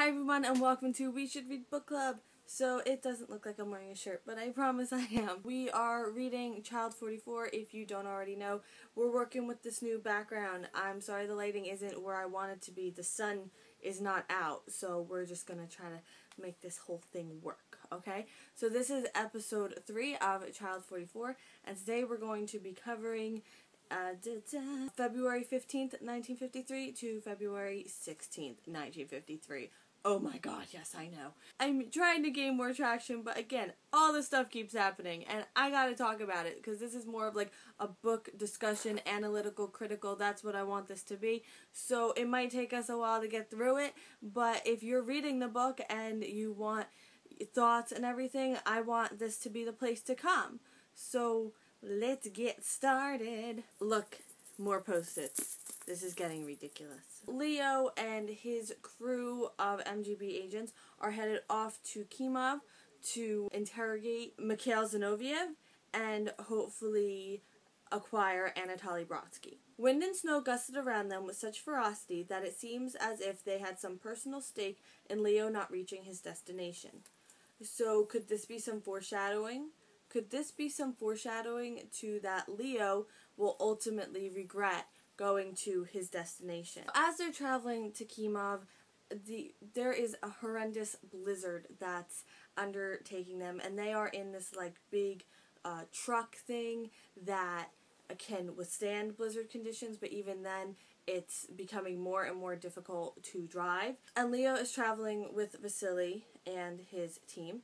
Hi everyone and welcome to We Should Read Book Club. So it doesn't look like I'm wearing a shirt, but I promise I am. We are reading Child 44, if you don't already know. We're working with this new background. I'm sorry the lighting isn't where I want it to be. The sun is not out, so we're just going to try to make this whole thing work, okay? So this is episode 3 of Child 44, and today we're going to be covering February 15th, 1953 to February 16th, 1953. Oh my god, yes, I know. I'm trying to gain more traction, but again, all this stuff keeps happening, and I gotta talk about it, because this is more of like a book discussion, analytical, critical, that's what I want this to be. So it might take us a while to get through it, but if you're reading the book and you want thoughts and everything, I want this to be the place to come. So let's get started. Look, more post-its. This is getting ridiculous. Leo and his crew of MGB agents are headed off to Kiev to interrogate Mikhail Zinoviev and hopefully acquire Anatoly Brodsky. Wind and snow gusted around them with such ferocity that it seems as if they had some personal stake in Leo not reaching his destination. So could this be some foreshadowing? Could this be some foreshadowing to that Leo will ultimately regret going to his destination? As they're traveling to Kiev, there is a horrendous blizzard that's undertaking them, and they are in this like big truck thing that can withstand blizzard conditions, but even then it's becoming more and more difficult to drive. And Leo is traveling with Vasily and his team,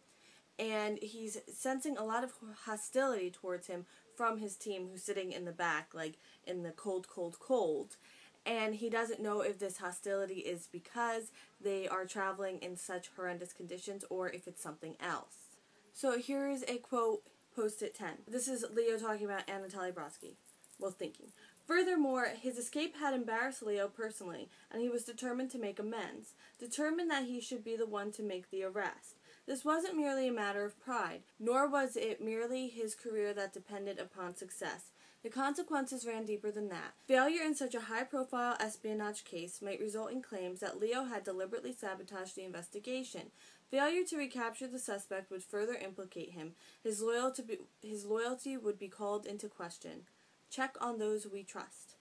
and he's sensing a lot of hostility towards him from his team, who's sitting in the back, like in the cold, cold, cold. And he doesn't know if this hostility is because they are traveling in such horrendous conditions or if it's something else. So here is a quote, post-it 10. This is Leo talking about Anatoly Brodsky. Well, thinking. Furthermore, his escape had embarrassed Leo personally, and he was determined to make amends, determined that he should be the one to make the arrest. This wasn't merely a matter of pride, nor was it merely his career that depended upon success. The consequences ran deeper than that. Failure in such a high-profile espionage case might result in claims that Leo had deliberately sabotaged the investigation. Failure to recapture the suspect would further implicate him. His loyalty would be called into question. Check on those we trust.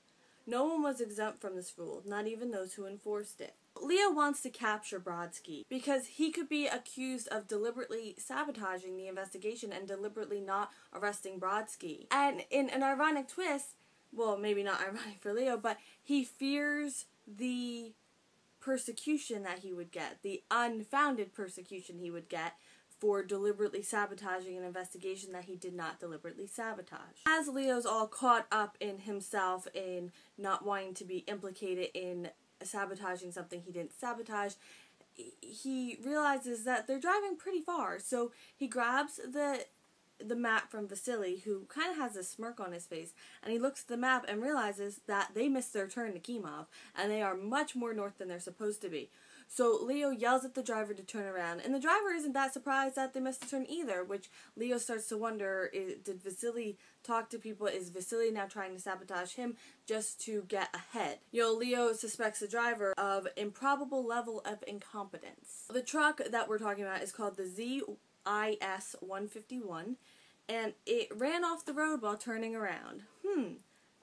No one was exempt from this rule, not even those who enforced it. Leo wants to capture Brodsky because he could be accused of deliberately sabotaging the investigation and deliberately not arresting Brodsky. And in an ironic twist, well, maybe not ironic for Leo, but he fears the persecution that he would get, the unfounded persecution he would get for deliberately sabotaging an investigation that he did not deliberately sabotage. As Leo's all caught up in himself in not wanting to be implicated in sabotaging something he didn't sabotage, he realizes that they're driving pretty far, so he grabs the map from Vasily, who kind of has a smirk on his face, and he looks at the map and realizes that they missed their turn to Kiev, and they are much more north than they're supposed to be. So Leo yells at the driver to turn around, and the driver isn't that surprised that they missed the turn either, which Leo starts to wonder, did Vasily talk to people? Is Vasily now trying to sabotage him just to get ahead? Leo suspects the driver of improbable level of incompetence. The truck that we're talking about is called the ZIS-151, and it ran off the road while turning around.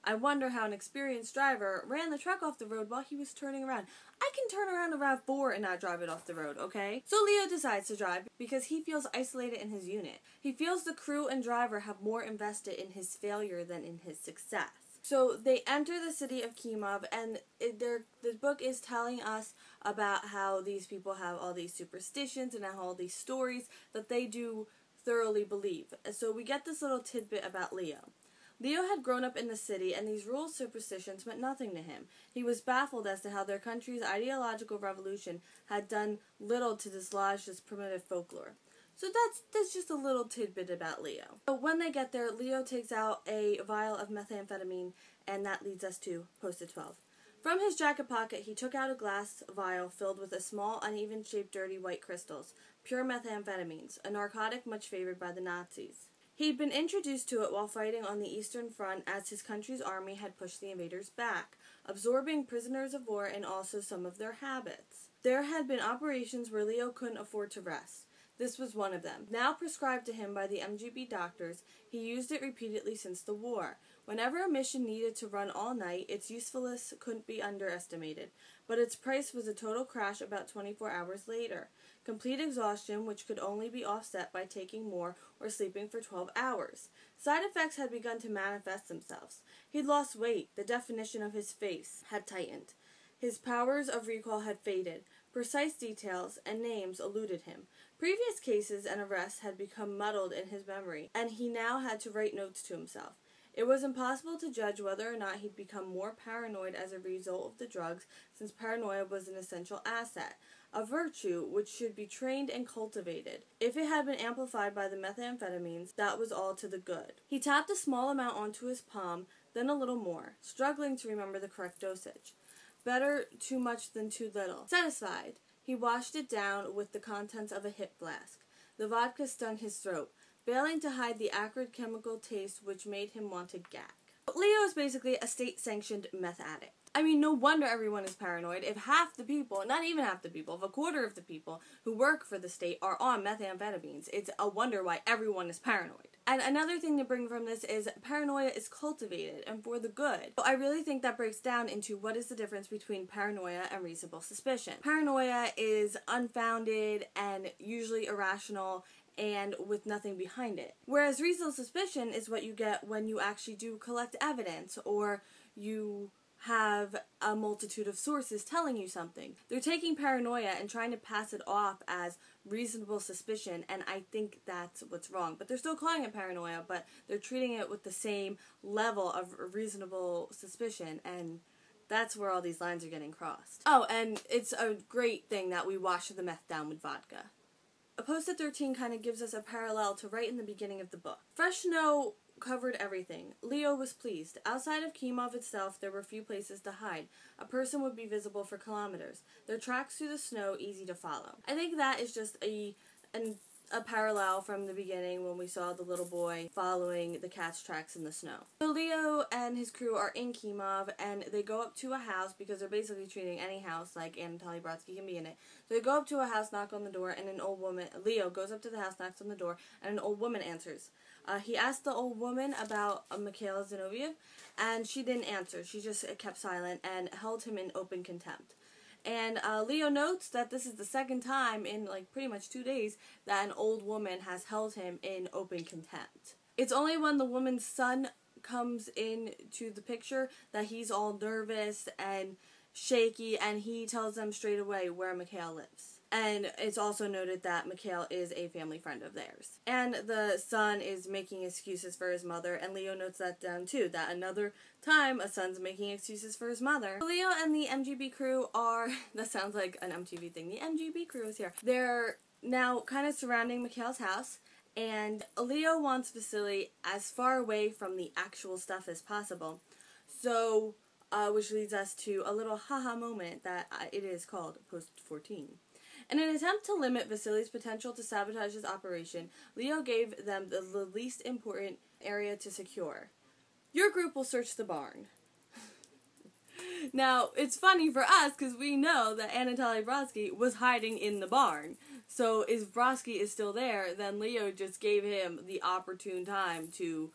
I wonder how an experienced driver ran the truck off the road while he was turning around. I can turn around to RAV4 and not drive it off the road, okay? So Leo decides to drive because he feels isolated in his unit. He feels the crew and driver have more invested in his failure than in his success. So they enter the city of Kiev, and the book is telling us about how these people have all these superstitions and all these stories that they do thoroughly believe. So we get this little tidbit about Leo. Leo had grown up in the city, and these rural superstitions meant nothing to him. He was baffled as to how their country's ideological revolution had done little to dislodge this primitive folklore. So that's just a little tidbit about Leo. So when they get there, Leo takes out a vial of methamphetamine, and that leads us to post-it 12. From his jacket pocket, he took out a glass vial filled with a small, uneven-shaped, dirty white crystals, pure methamphetamines, a narcotic much favored by the Nazis. He'd been introduced to it while fighting on the Eastern Front as his country's army had pushed the invaders back, absorbing prisoners of war and also some of their habits. There had been operations where Leo couldn't afford to rest. This was one of them. Now prescribed to him by the MGB doctors, he used it repeatedly since the war. Whenever a mission needed to run all night, its usefulness couldn't be underestimated, but its price was a total crash about 24 hours later. Complete exhaustion, which could only be offset by taking more or sleeping for 12 hours. Side effects had begun to manifest themselves. He'd lost weight. The definition of his face had tightened. His powers of recall had faded. Precise details and names eluded him. Previous cases and arrests had become muddled in his memory, and he now had to write notes to himself. It was impossible to judge whether or not he'd become more paranoid as a result of the drugs, since paranoia was an essential asset, a virtue which should be trained and cultivated. If it had been amplified by the methamphetamines, that was all to the good. He tapped a small amount onto his palm, then a little more, struggling to remember the correct dosage. Better too much than too little. Satisfied, he washed it down with the contents of a hip flask. The vodka stung his throat, failing to hide the acrid chemical taste which made him want to gag. Leo is basically a state-sanctioned meth addict. I mean, no wonder everyone is paranoid if half the people, not even half the people, if a quarter of the people who work for the state are on methamphetamines. It's a wonder why everyone is paranoid. And another thing to bring from this is paranoia is cultivated and for the good. So I really think that breaks down into what is the difference between paranoia and reasonable suspicion. Paranoia is unfounded and usually irrational and with nothing behind it. Whereas reasonable suspicion is what you get when you actually do collect evidence or you have a multitude of sources telling you something. They're taking paranoia and trying to pass it off as reasonable suspicion, and I think that's what's wrong. But they're still calling it paranoia, but they're treating it with the same level of reasonable suspicion, and that's where all these lines are getting crossed. Oh, and it's a great thing that we wash the meth down with vodka. A post-it 13 kind of gives us a parallel to right in the beginning of the book. Fresh snow covered everything. Leo was pleased. Outside of Kemov itself, there were few places to hide. A person would be visible for kilometers. Their tracks through the snow easy to follow. I think that is just a parallel from the beginning when we saw the little boy following the cat's tracks in the snow. So Leo and his crew are in Kemov, and they go up to a house because they're basically treating any house like AndCarlyy Brodsky can be in it. So they go up to a house, knock on the door, and an old woman, Leo goes up to the house, knocks on the door, and an old woman answers. He asked the old woman about Mikhail Zinoviev, and she didn't answer. She just kept silent and held him in open contempt. And Leo notes that this is the second time in like pretty much 2 days that an old woman has held him in open contempt. It's only when the woman's son comes into the picture that he's all nervous and shaky, and he tells them straight away where Mikhail lives. And it's also noted that Mikhail is a family friend of theirs. And the son is making excuses for his mother, and Leo notes that down too, that another time a son's making excuses for his mother. Leo and the MGB crew are, that sounds like an MTV thing, the MGB crew is here. They're now kind of surrounding Mikhail's house, and Leo wants Vasily as far away from the actual stuff as possible. So, which leads us to a little haha moment that it is called Post 14. In an attempt to limit Vasily's potential to sabotage his operation, Leo gave them the least important area to secure. Your group will search the barn. Now, it's funny for us because we know that AndCarlyy Brodsky was hiding in the barn. So if Brodsky is still there, then Leo just gave him the opportune time to,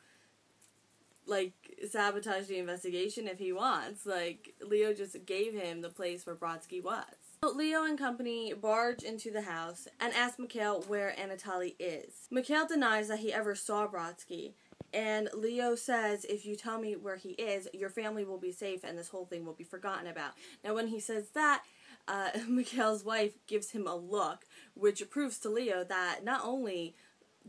like, sabotage the investigation if he wants. Like, Leo just gave him the place where Brodsky was. Leo and company barge into the house and ask Mikhail where AndCarlyy is. Mikhail denies that he ever saw Brodsky, and Leo says, if you tell me where he is, your family will be safe and this whole thing will be forgotten about. Now when he says that, Mikhail's wife gives him a look, which proves to Leo that not only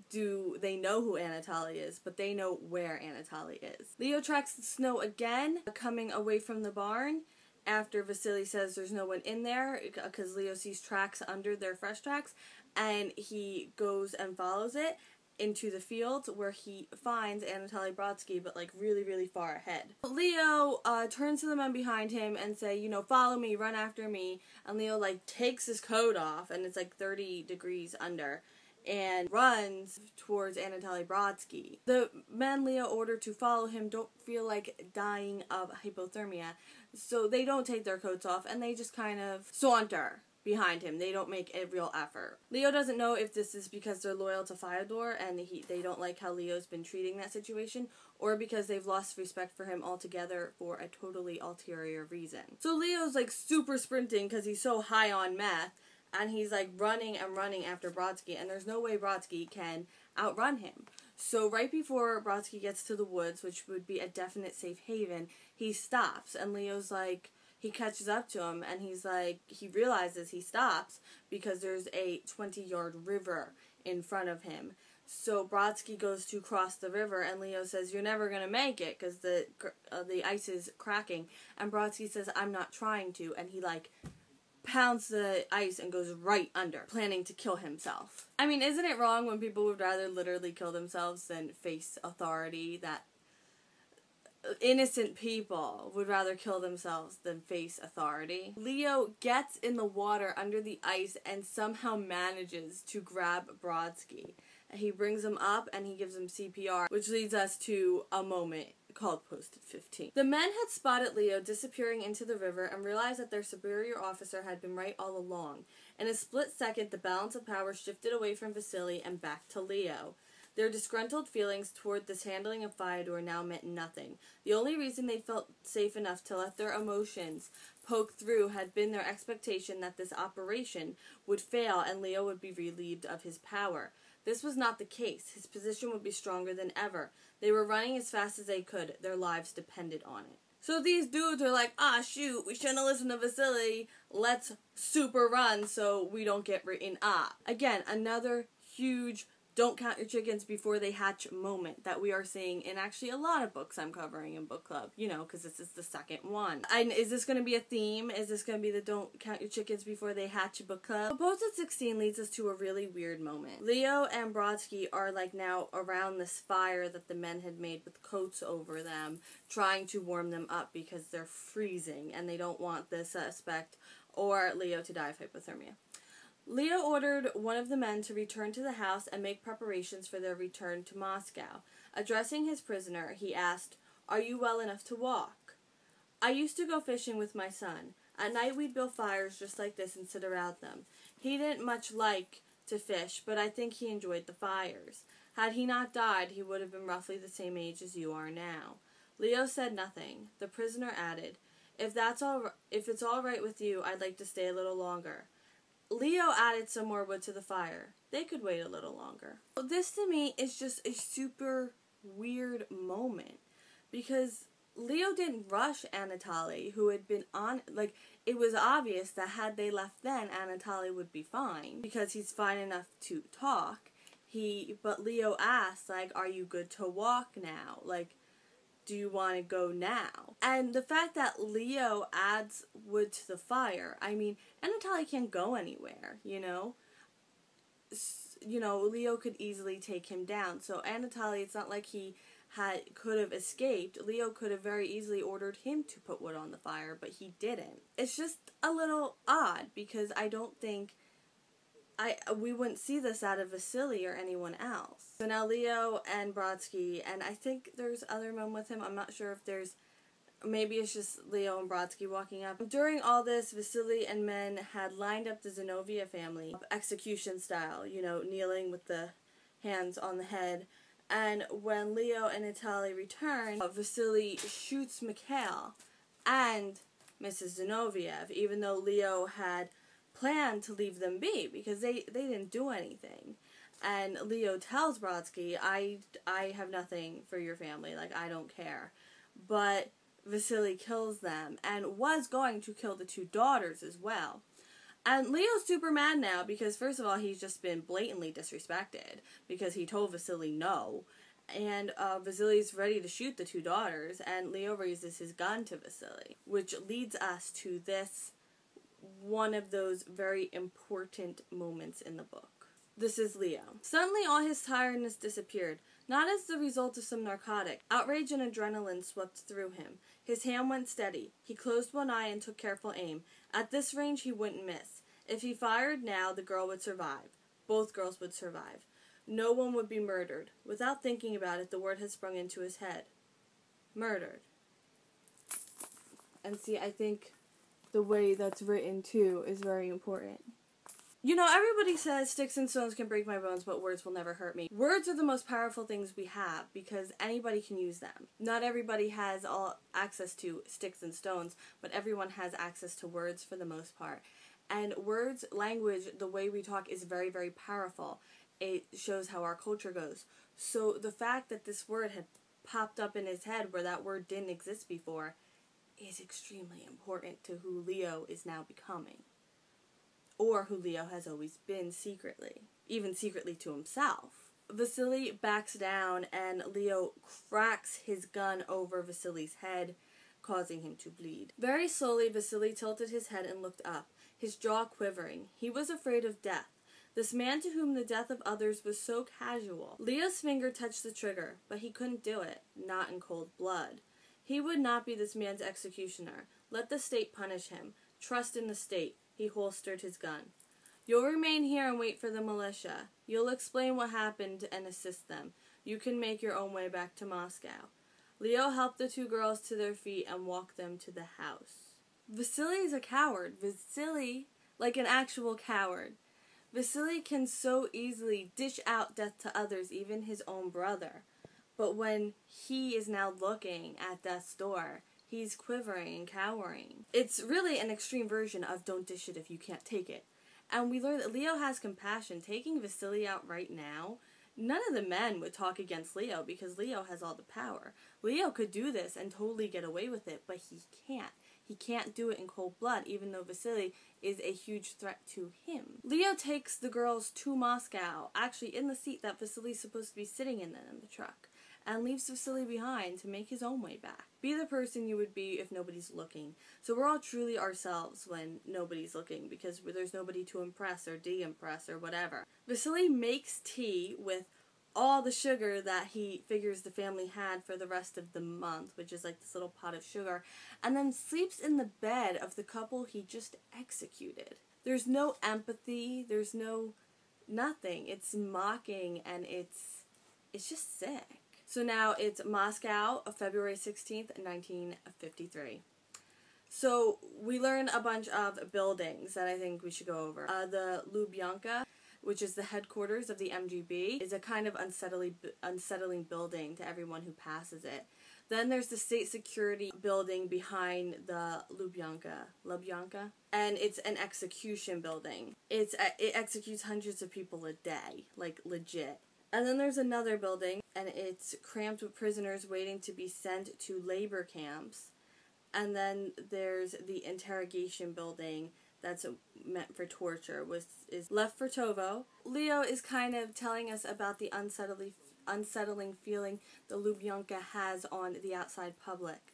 do they know who AndCarlyy is, but they know where AndCarlyy is. Leo tracks the snow again, coming away from the barn, after Vasily says there's no one in there, because Leo sees tracks under their fresh tracks, and he goes and follows it into the fields where he finds AndCarlyy Brodsky, but like really, really far ahead. Leo turns to the men behind him and say, you know, follow me, run after me, and Leo like takes his coat off, and it's like 30 degrees under, and runs towards AndCarlyy Brodsky. The men Leo ordered to follow him don't feel like dying of hypothermia, so they don't take their coats off, and they just kind of saunter behind him. They don't make a real effort. Leo doesn't know if this is because they're loyal to Fyodor and they don't like how Leo's been treating that situation, or because they've lost respect for him altogether for a totally ulterior reason. So Leo's like super sprinting because he's so high on meth, and he's like running and running after Brodsky, and there's no way Brodsky can outrun him. So right before Brodsky gets to the woods, which would be a definite safe haven, he stops, and Leo's like, he catches up to him, and he's like, he realizes he stops because there's a 20-yard river in front of him. So Brodsky goes to cross the river, and Leo says, "You're never going to make it because the ice is cracking." And Brodsky says, "I'm not trying to." And he, like, pounds the ice and goes right under, planning to kill himself. I mean, isn't it wrong when people would rather literally kill themselves than face authority? That innocent people would rather kill themselves than face authority. Leo gets in the water under the ice and somehow manages to grab Brodsky. He brings him up and he gives him CPR, which leads us to a moment called Posted 15. The men had spotted Leo disappearing into the river and realized that their superior officer had been right all along. In a split second, the balance of power shifted away from Vasily and back to Leo. Their disgruntled feelings toward this handling of Fyodor now meant nothing. The only reason they felt safe enough to let their emotions poke through had been their expectation that this operation would fail and Leo would be relieved of his power. This was not the case. His position would be stronger than ever. They were running as fast as they could. Their lives depended on it. So these dudes are like, "Ah, shoot, we shouldn't have listened to Vasily. Let's super run so we don't get written up." Again, another huge don't count your chickens before they hatch moment that we are seeing in actually a lot of books I'm covering in book club, you know, because this is the second one. And is this going to be a theme? Is this going to be the don't count your chickens before they hatch book club? So Posted 16 leads us to a really weird moment. Leo and Brodsky are like now around this fire that the men had made with coats over them, trying to warm them up because they're freezing and they don't want the suspect or Leo to die of hypothermia. Leo ordered one of the men to return to the house and make preparations for their return to Moscow. Addressing his prisoner, he asked, "Are you well enough to walk?" "I used to go fishing with my son. At night we'd build fires just like this and sit around them. He didn't much like to fish, but I think he enjoyed the fires. Had he not died, he would have been roughly the same age as you are now." Leo said nothing. The prisoner added, if it's all right with you, I'd like to stay a little longer." Leo added some more wood to the fire. They could wait a little longer. This to me is just a super weird moment because Leo didn't rush AndCarlyy, who had been on, like, it was obvious that had they left then, AndCarlyy would be fine because he's fine enough to talk. But Leo asked, like, "Are you good to walk now? Like, do you want to go now?" And the fact that Leo adds wood to the fire, I mean, AndCarlyy can't go anywhere, you know? Leo could easily take him down. So AndCarlyy, it's not like he could have escaped. Leo could have very easily ordered him to put wood on the fire, but he didn't. It's just a little odd because I don't think we wouldn't see this out of Vasily or anyone else. So now Leo and Brodsky, and I think there's other men with him. I'm not sure if maybe it's just Leo and Brodsky walking up. During all this, Vasily and men had lined up the Zinoviev family, execution style, kneeling with the hands on the head. And when Leo and AndCarlyy return, Vasily shoots Mikhail and Mrs. Zinoviev, even though Leo had planned to leave them be because they didn't do anything. And Leo tells Brodsky, I have nothing for your family, like, I don't care. But Vasily kills them and was going to kill the two daughters as well. And Leo's super mad now because, first of all, he's just been blatantly disrespected because he told Vasily no. And Vasily's ready to shoot the two daughters, and Leo raises his gun to Vasily, which leads us to this one of those very important moments in the book. This is Leo. Suddenly all his tiredness disappeared, not as the result of some narcotic. Outrage and adrenaline swept through him. His hand went steady. He closed one eye and took careful aim. At this range he wouldn't miss. If he fired now, the girl would survive. Both girls would survive. No one would be murdered. Without thinking about it, the word had sprung into his head. Murdered. And see, I think the way that's written too is very important. You know, everybody says sticks and stones can break my bones, but words will never hurt me. Words are the most powerful things we have because anybody can use them. Not everybody has all access to sticks and stones, but everyone has access to words for the most part. And words, language, the way we talk is very, very powerful. It shows how our culture goes. So the fact that this word had popped up in his head where that word didn't exist before is extremely important to who Leo is now becoming. Or who Leo has always been secretly, even secretly to himself. Vasily backs down and Leo cracks his gun over Vasily's head, causing him to bleed. Very slowly, Vasily tilted his head and looked up, his jaw quivering. He was afraid of death. This man to whom the death of others was so casual. Leo's finger touched the trigger, but he couldn't do it, not in cold blood. He would not be this man's executioner. Let the state punish him. Trust in the state. He holstered his gun. You'll remain here and wait for the militia. You'll explain what happened and assist them. You can make your own way back to Moscow. Leo helped the two girls to their feet and walked them to the house. Vasily is a coward. Vasily, like an actual coward. Vasily can so easily dish out death to others, even his own brother. But when he is now looking at death's door, he's quivering and cowering. It's really an extreme version of don't dish it if you can't take it. And we learn that Leo has compassion. Taking Vasily out right now, none of the men would talk against Leo because Leo has all the power. Leo could do this and totally get away with it, but he can't. He can't do it in cold blood, even though Vasily is a huge threat to him. Leo takes the girls to Moscow, actually in the seat that Vasily's supposed to be sitting in the truck, and leaves Vasily behind to make his own way back. Be the person you would be if nobody's looking. So we're all truly ourselves when nobody's looking, because there's nobody to impress or de-impress or whatever. Vasily makes tea with all the sugar that he figures the family had for the rest of the month, which is like this little pot of sugar, and then sleeps in the bed of the couple he just executed. There's no empathy, there's no nothing. It's mocking and it's just sick. So now it's Moscow, February 16th, 1953. So we learn a bunch of buildings that I think we should go over. The Lubyanka, which is the headquarters of the MGB, is a kind of unsettling building to everyone who passes it. Then there's the state security building behind the Lubyanka, and it's an execution building. It executes hundreds of people a day, like legit. And then there's another building, and it's cramped with prisoners waiting to be sent to labor camps. And then there's the interrogation building that's meant for torture, which is Leftertovo. Leo is kind of telling us about the unsettling feeling the Lubyanka has on the outside public.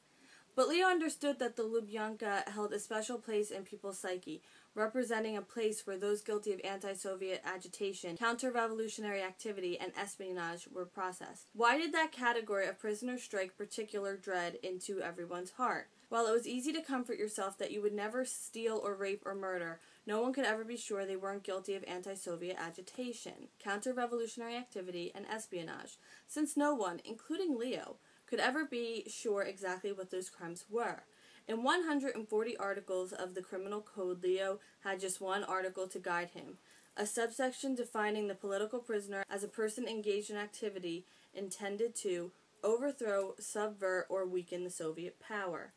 But Leo understood that the Lubyanka held a special place in people's psyche, representing a place where those guilty of anti-Soviet agitation, counter-revolutionary activity, and espionage were processed. Why did that category of prisoner strike particular dread into everyone's heart? While it was easy to comfort yourself that you would never steal or rape or murder, no one could ever be sure they weren't guilty of anti-Soviet agitation, counter-revolutionary activity, and espionage, since no one, including Leo, could ever be sure exactly what those crimes were. In 140 articles of the Criminal Code, Leo had just one article to guide him, a subsection defining the political prisoner as a person engaged in activity intended to overthrow, subvert, or weaken the Soviet power.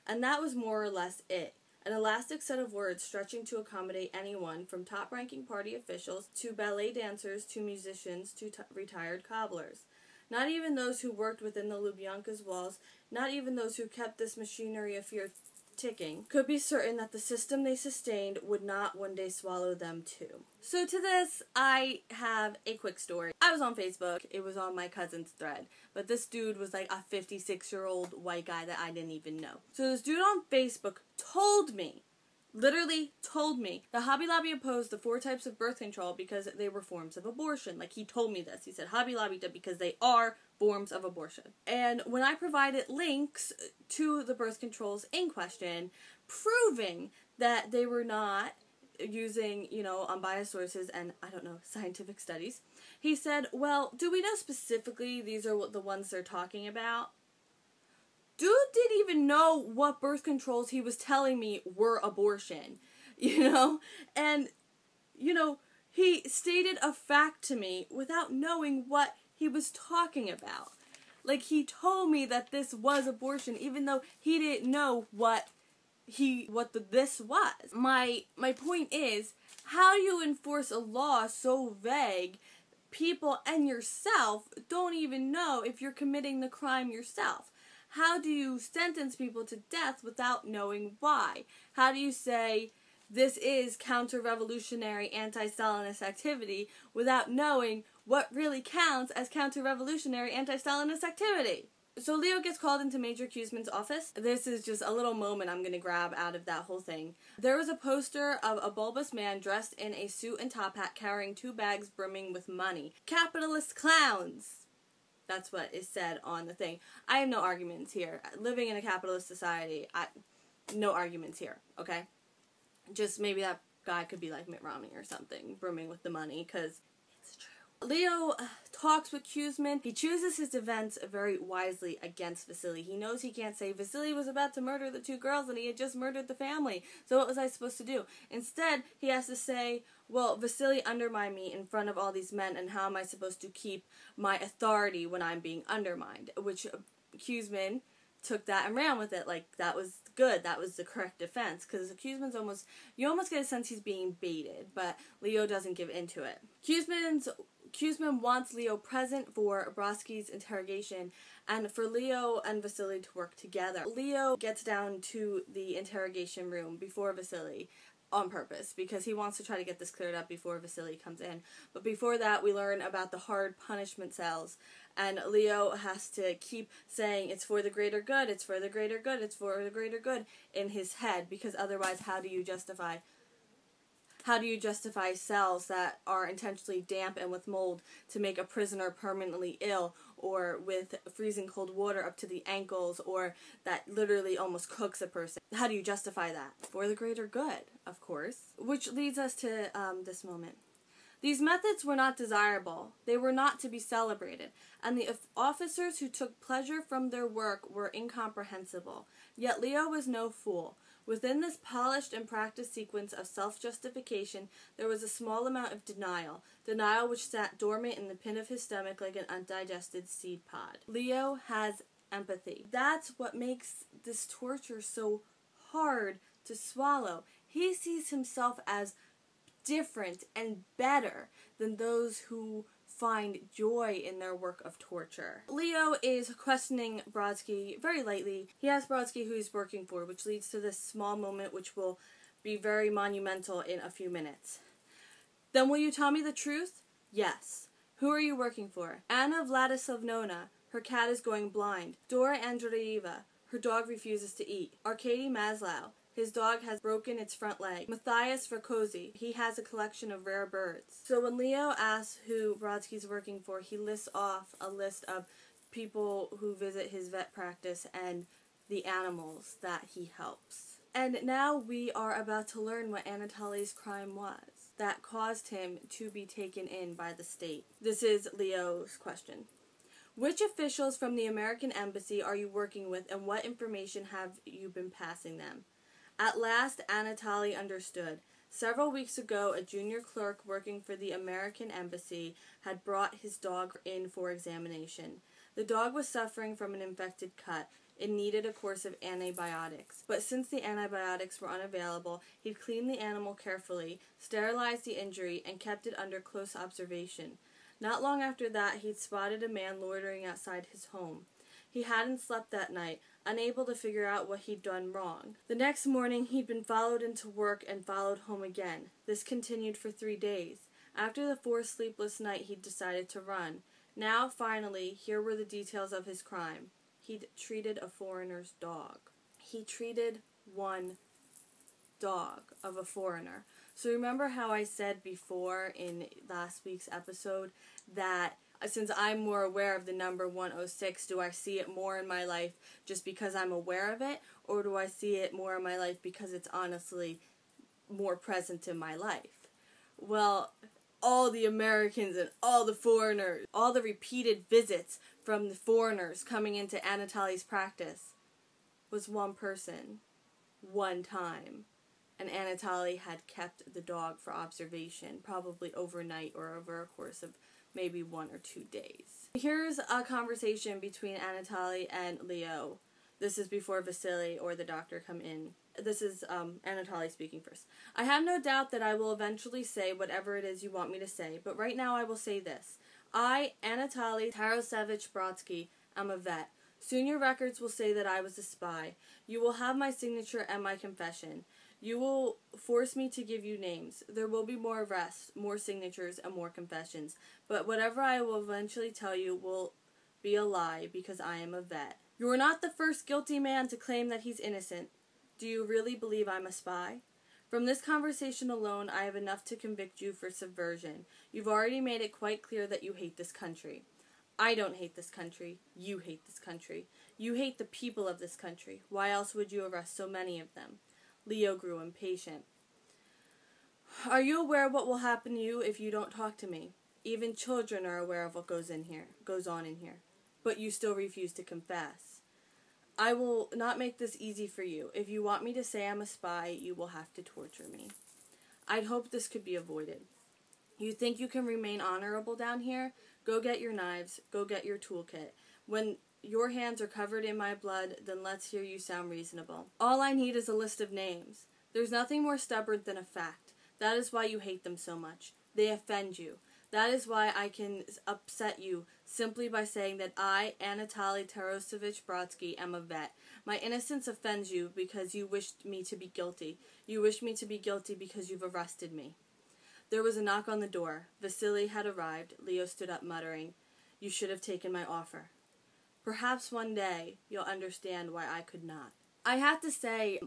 And that was more or less it. An elastic set of words stretching to accommodate anyone from top-ranking party officials to ballet dancers to musicians to retired cobblers. Not even those who worked within the Lubyanka's walls, not even those who kept this machinery of fear ticking, could be certain that the system they sustained would not one day swallow them too. So to this, I have a quick story. I was on Facebook. It was on my cousin's thread. But this dude was like a 56-year-old white guy that I didn't even know. So this dude on Facebook told me, literally told me, that Hobby Lobby opposed the 4 types of birth control because they were forms of abortion. Like, he told me this. He said Hobby Lobby did because they are forms of abortion. And when I provided links to the birth controls in question, proving that they were not using, unbiased sources and, scientific studies, he said, well, do we know specifically these are the ones they're talking about? dude didn't even know what birth controls he was telling me were abortion, And, he stated a fact to me without knowing what he was talking about. Like, he told me that this was abortion, even though he didn't know what this was. My point is, how do you enforce a law so vague? People and yourself don't even know if you're committing the crime yourself. How do you sentence people to death without knowing why? How do you say this is counter-revolutionary anti-Stalinist activity without knowing what really counts as counter-revolutionary anti-Stalinist activity? So Leo gets called into Major Cuseman's office. This is just a little moment I'm going to grab out of that whole thing. There was a poster of a bulbous man dressed in a suit and top hat carrying 2 bags brimming with money. Capitalist clowns! That's what is said on the thing. I have no arguments here. Living in a capitalist society, no arguments here, okay? Just maybe that guy could be like Mitt Romney or something, brimming with the money, because it's true. Leo talks with Cuseman. He chooses his defense very wisely against Vasily. He knows he can't say, Vasily was about to murder the 2 girls and he had just murdered the family. So what was I supposed to do? Instead, he has to say, well, Vasily undermined me in front of all these men, and how am I supposed to keep my authority when I'm being undermined? Which Cuseman took that and ran with it. Like, that was good. That was the correct defense. Because Cuseman's you almost get a sense he's being baited, but Leo doesn't give into it. Cuseman wants Leo present for Brodsky's interrogation and for Leo and Vasily to work together. Leo gets down to the interrogation room before Vasily on purpose because he wants to try to get this cleared up before Vasily comes in. But before that, we learn about the hard punishment cells, and Leo has to keep saying it's for the greater good, it's for the greater good, it's for the greater good in his head, because otherwise how do you justify cells that are intentionally damp and with mold to make a prisoner permanently ill, or with freezing cold water up to the ankles, or that literally almost cooks a person? How do you justify that? For the greater good, of course. Which leads us to this moment. These methods were not desirable. They were not to be celebrated, and the officers who took pleasure from their work were incomprehensible. Yet Leo was no fool. Within this polished and practiced sequence of self-justification, there was a small amount of denial which sat dormant in the pit of his stomach like an undigested seed pod. Leo has empathy. That's what makes this torture so hard to swallow. He sees himself as different and better than those who find joy in their work of torture. Leo is questioning Brodsky very lightly. He asks Brodsky who he's working for, which leads to this small moment which will be very monumental in a few minutes. Then will you tell me the truth? Yes. Who are you working for? Anna Vladislavnovna. Her cat is going blind. Dora Andreeva. Her dog refuses to eat. Arkady Maslow. His dog has broken its front leg. Matthias Verkozy. He has a collection of rare birds. So when Leo asks who Brodsky's working for, he lists off a list of people who visit his vet practice and the animals that he helps. And now we are about to learn what AndCarlyy's crime was that caused him to be taken in by the state. This is Leo's question. Which officials from the American Embassy are you working with, and what information have you been passing them? At last, AndCarlyy understood. Several weeks ago, a junior clerk working for the American Embassy had brought his dog in for examination. The dog was suffering from an infected cut. It needed a course of antibiotics. But since the antibiotics were unavailable, he'd cleaned the animal carefully, sterilized the injury, and kept it under close observation. Not long after that, he'd spotted a man loitering outside his home. He hadn't slept that night, unable to figure out what he'd done wrong. The next morning, he'd been followed into work and followed home again. This continued for 3 days. After the 4th sleepless night, he'd decided to run. Now, finally, here were the details of his crime. He'd treated a foreigner's dog. He treated one dog of a foreigner. So remember how I said before in last week's episode that since I'm more aware of the number 106, do I see it more in my life just because I'm aware of it, or do I see it more in my life because it's honestly more present in my life? Well, all the Americans and all the foreigners, all the repeated visits from the foreigners coming into AndCarlyy's practice, was one person, one time, and AndCarlyy had kept the dog for observation, probably overnight or over a course of maybe 1 or 2 days. Here's a conversation between AndCarlyy and Leo. This is before Vasily or the doctor come in. This is AndCarlyy speaking first. I have no doubt that I will eventually say whatever it is you want me to say, but right now I will say this. I, AndCarlyy Tarasevich Brodsky, am a vet. Soon your records will say that I was a spy. You will have my signature and my confession. You will force me to give you names. There will be more arrests, more signatures, and more confessions. But whatever I will eventually tell you will be a lie because I am a vet. You are not the first guilty man to claim that he's innocent. Do you really believe I'm a spy? From this conversation alone, I have enough to convict you for subversion. You've already made it quite clear that you hate this country. I don't hate this country. You hate this country. You hate the people of this country. Why else would you arrest so many of them? Leo grew impatient. Are you aware of what will happen to you if you don't talk to me? Even children are aware of what goes on in here. But you still refuse to confess. I will not make this easy for you. If you want me to say I'm a spy, you will have to torture me. I'd hope this could be avoided. You think you can remain honorable down here? Go get your knives. Go get your toolkit. When your hands are covered in my blood, then let's hear you sound reasonable. All I need is a list of names. There's nothing more stubborn than a fact. That is why you hate them so much. They offend you. That is why I can upset you simply by saying that I, AndCarlyy Tarasevich Brodsky, am a vet. My innocence offends you because you wished me to be guilty. You wish me to be guilty because you've arrested me. There was a knock on the door. Vasily had arrived. Leo stood up muttering, "You should have taken my offer. Perhaps one day you'll understand why I could not." I have to say,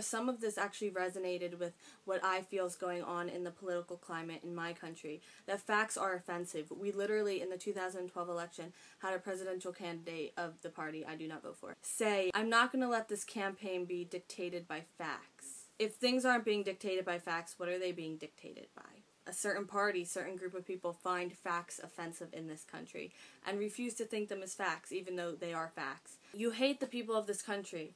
some of this actually resonated with what I feel is going on in the political climate in my country, that facts are offensive. We literally, in the 2012 election, had a presidential candidate of the party I do not vote for say, "I'm not going to let this campaign be dictated by facts." If things aren't being dictated by facts, what are they being dictated by? A certain party, certain group of people find facts offensive in this country and refuse to think them as facts, even though they are facts. You hate the people of this country.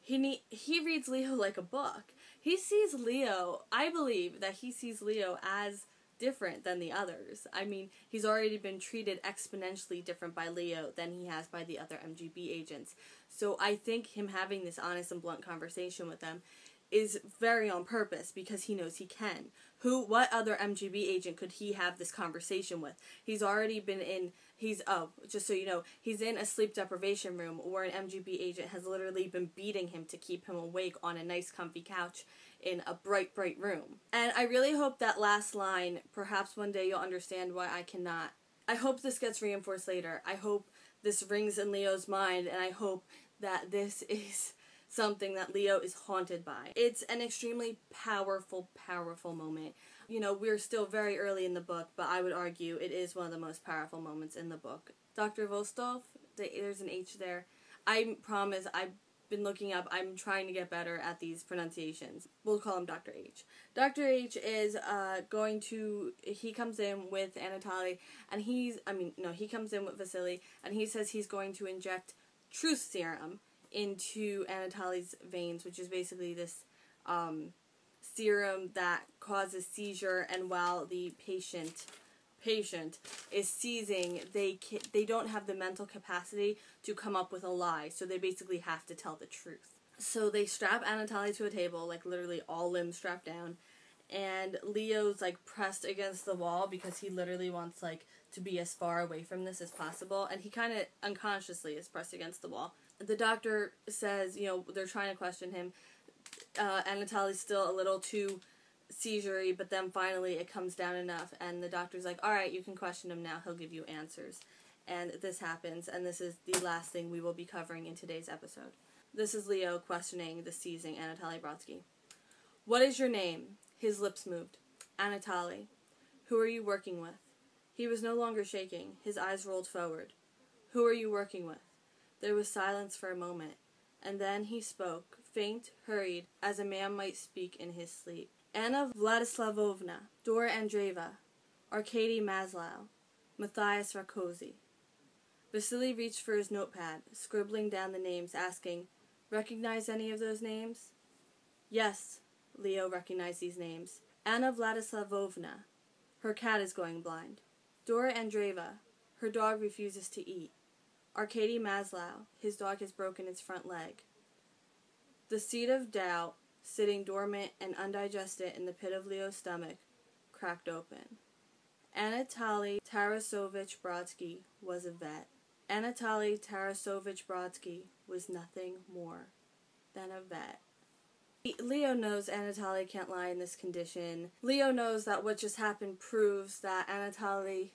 He reads Leo like a book. He sees Leo, I believe that he sees Leo as different than the others. I mean, he's already been treated exponentially different by Leo than he has by the other MGB agents. So I think him having this honest and blunt conversation with them is very on purpose because he knows he can. What other MGB agent could he have this conversation with? He's already been in, just so you know, he's in a sleep deprivation room where an MGB agent has literally been beating him to keep him awake on a nice comfy couch in a bright, bright room. And I really hope that last line, "Perhaps one day you'll understand why I cannot," I hope this gets reinforced later. I hope this rings in Leo's mind, and I hope that this is something that Leo is haunted by. It's an extremely powerful, powerful moment. You know, we're still very early in the book, but I would argue it is one of the most powerful moments in the book. Dr. Vostov, there's an H there. I promise, I've been looking up, I'm trying to get better at these pronunciations. We'll call him Dr. H. Dr. H is he comes in with AndCarlyy, and he comes in with Vasily, and he says he's going to inject truth serum into AndCarlyy's veins, which is basically this serum that causes seizure, and while the patient is seizing, they don't have the mental capacity to come up with a lie, so they basically have to tell the truth. So they strap AndCarlyy to a table, like literally all limbs strapped down, and Leo's like pressed against the wall because he literally wants like to be as far away from this as possible, and he kind of unconsciously is pressed against the wall. The doctor says, they're trying to question him. AndCarly's still a little too seizure-y, but then finally it comes down enough, and the doctor's like, "Alright, you can question him now, he'll give you answers." And this happens, and this is the last thing we will be covering in today's episode. This is Leo questioning the seizing AndCarlyy Brodsky. "What is your name?" His lips moved. "AndCarlyy." "Who are you working with?" He was no longer shaking. His eyes rolled forward. "Who are you working with?" There was silence for a moment, and then he spoke, faint, hurried, as a man might speak in his sleep. "Anna Vladislavovna, Dora Andreeva, Arkady Maslow, Matthias Rakoczy." Vasily reached for his notepad, scribbling down the names, asking, "Recognize any of those names?" "Yes," Leo recognized these names. "Anna Vladislavovna. Her cat is going blind. Dora Andreeva. Her dog refuses to eat. Arkady Maslow. His dog has broken its front leg." The seed of doubt, sitting dormant and undigested in the pit of Leo's stomach, cracked open. Anatoly Tarasovich Brodsky was a vet. Anatoly Tarasovich Brodsky was nothing more than a vet. Leo knows Anatoly can't lie in this condition. Leo knows that what just happened proves that Anatoly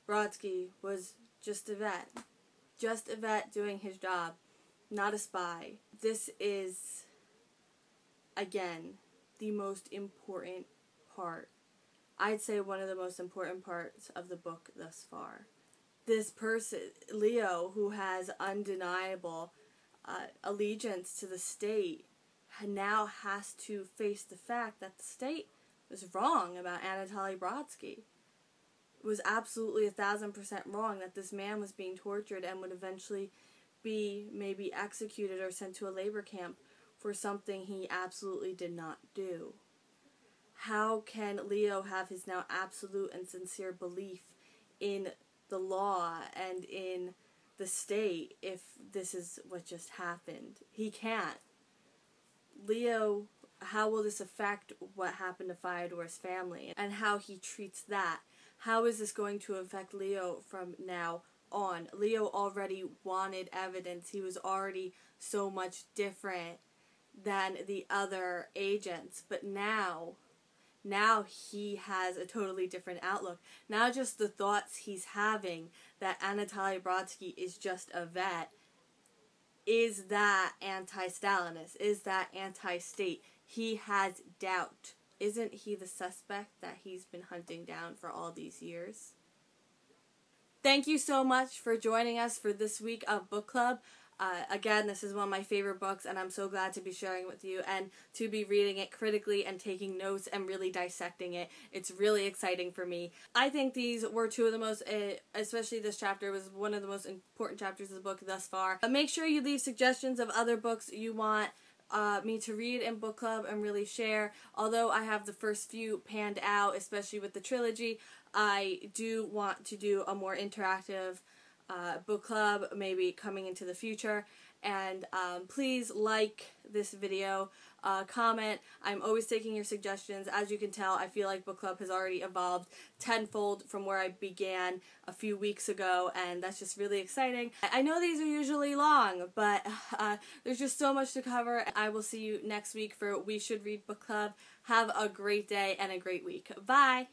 Brodsky was just a vet. Just a vet doing his job, not a spy. This is, again, the most important part. I'd say one of the most important parts of the book thus far. This person, Leo, who has undeniable allegiance to the state, now has to face the fact that the state was wrong about Anatoly Brodsky. It was absolutely 1,000% wrong that this man was being tortured and would eventually be maybe executed or sent to a labor camp for something he absolutely did not do. How can Leo have his now absolute and sincere belief in the law and in the state if this is what just happened? He can't. Leo, how will this affect what happened to Fyodor's family and how he treats that? How is this going to affect Leo from now on? Leo already wanted evidence. He was already so much different than the other agents, but now he has a totally different outlook. Now just the thoughts he's having that Anatoly Brodsky is just a vet, is that anti-Stalinist? Is that anti-state? He has doubt. Isn't he the suspect that he's been hunting down for all these years? Thank you so much for joining us for this week of Book Club. Again, this is one of my favorite books, and I'm so glad to be sharing it with you and to be reading it critically and taking notes and really dissecting it. It's really exciting for me. I think these were two of the most, especially this chapter, was one of the most important chapters of the book thus far. Make sure you leave suggestions of other books you want me to read in book club and really share. Although I have the first few panned out, especially with the trilogy, I do want to do a more interactive book club maybe coming into the future. And please like this video, comment. I'm always taking your suggestions. As you can tell, I feel like book club has already evolved tenfold from where I began a few weeks ago, and that's just really exciting. I know these are usually long, but there's just so much to cover. I will see you next week for We Should Read Book Club. Have a great day and a great week. Bye!